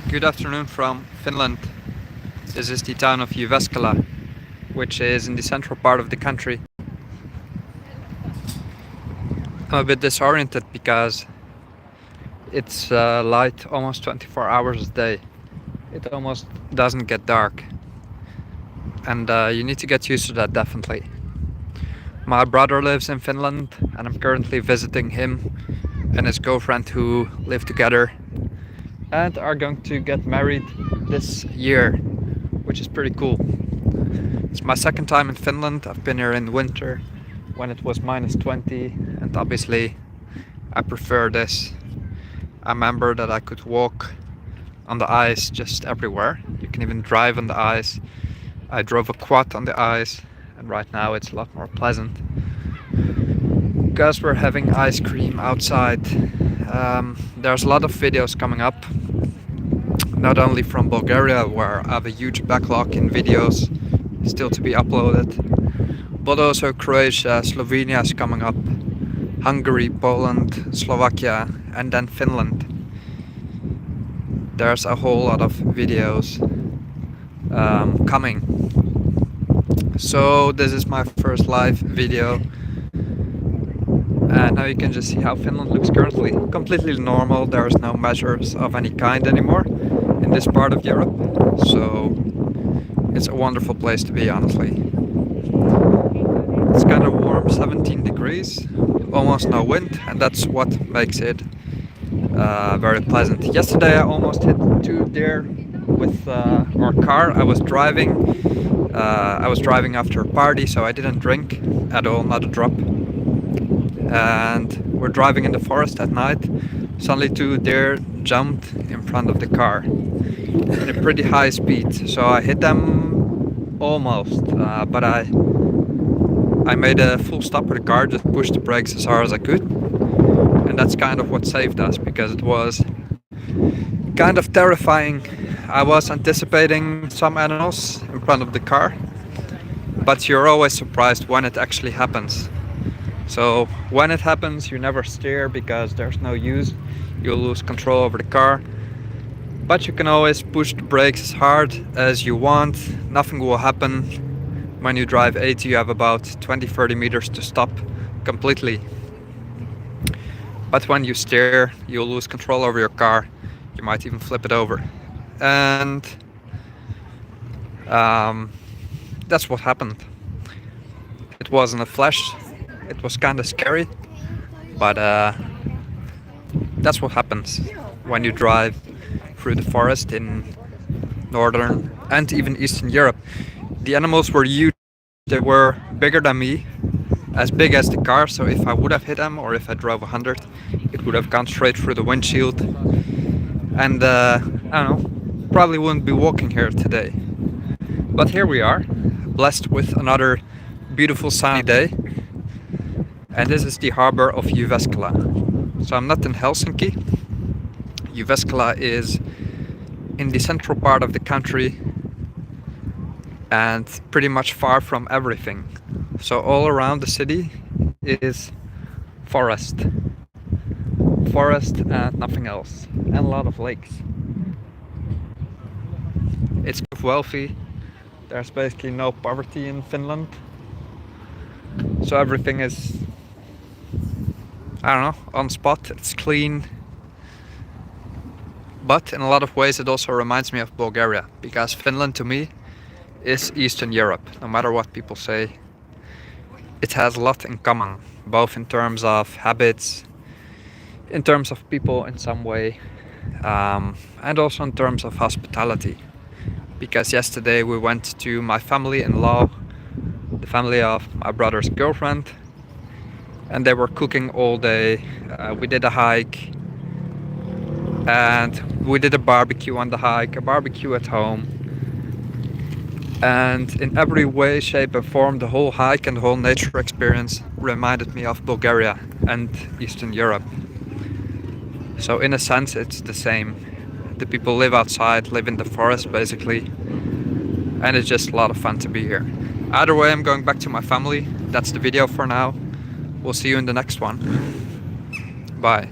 Good afternoon from Finland. This is the town of Jyväskylä, which is in the central part of the country. I'm a bit disoriented because it's light almost 24 hours a day. It almost doesn't get dark. And you need to get used to that, definitely. My brother lives in Finland and I'm currently visiting him and his girlfriend who live together and are going to get married this year, which is pretty cool. It's my second time in Finland. I've been here in winter when it was -20, and obviously I prefer this. I remember that I could walk on the ice just everywhere. You can even drive on the ice. I drove a quad on the ice, and right now it's a lot more pleasant because we're having ice cream outside. There's a lot of videos coming up, not only from Bulgaria, where I have a huge backlog in videos still to be uploaded, but also Croatia, Slovenia is coming up, Hungary, Poland, Slovakia, and then Finland. There's a whole lot of videos coming. So this is my first live video, and now you can just see how Finland looks currently. Completely normal. There's no measures of any kind anymore in this part of Europe, so it's a wonderful place to be, honestly. It's kind of warm, 17 degrees, almost no wind, and that's what makes it very pleasant. Yesterday I almost hit 2 deer with our car. I was driving after a party, so I didn't drink at all, not a drop. And we're driving in the forest at night. Suddenly 2 deer jumped in front of the car at a pretty high speed. So I hit them almost, but I made a full stop with the car, just pushed the brakes as hard as I could. And that's kind of what saved us, because it was kind of terrifying. I was anticipating some animals in front of the car, but you're always surprised when it actually happens. So when it happens, you never steer because there's no use. You'll lose control over the car. But you can always push the brakes as hard as you want. Nothing will happen. When you drive 80, you have about 20-30 meters to stop completely. But when you steer, you'll lose control over your car. You might even flip it over. And that's what happened. It wasn't a flash. It was kind of scary, but that's what happens when you drive through the forest in northern and even eastern Europe. The animals were huge. They were bigger than me, as big as the car, so if I would have hit them or if I drove 100, it would have gone straight through the windshield. And I don't know, probably wouldn't be walking here today. But here we are, blessed with another beautiful sunny day. And this is the harbour of Jyväskylä. So I'm not in Helsinki. Jyväskylä is in the central part of the country and pretty much far from everything. So all around the city is forest. Forest and nothing else. And a lot of lakes. It's wealthy. There's basically no poverty in Finland. So everything is, I don't know, on spot. It's clean. But in a lot of ways it also reminds me of Bulgaria, because Finland to me is Eastern Europe. No matter what people say, it has a lot in common, both in terms of habits, in terms of people in some way, and also in terms of hospitality. Because yesterday we went to my family-in-law, the family of my brother's girlfriend, and they were cooking all day. We did a hike, and we did a barbecue on the hike, a barbecue at home. And in every way, shape and form, the whole hike and the whole nature experience reminded me of Bulgaria and Eastern Europe. So in a sense, it's the same. The people live outside, live in the forest basically, and it's just a lot of fun to be here. Either way, I'm going back to my family. That's the video for now. We'll see you in the next one. Bye.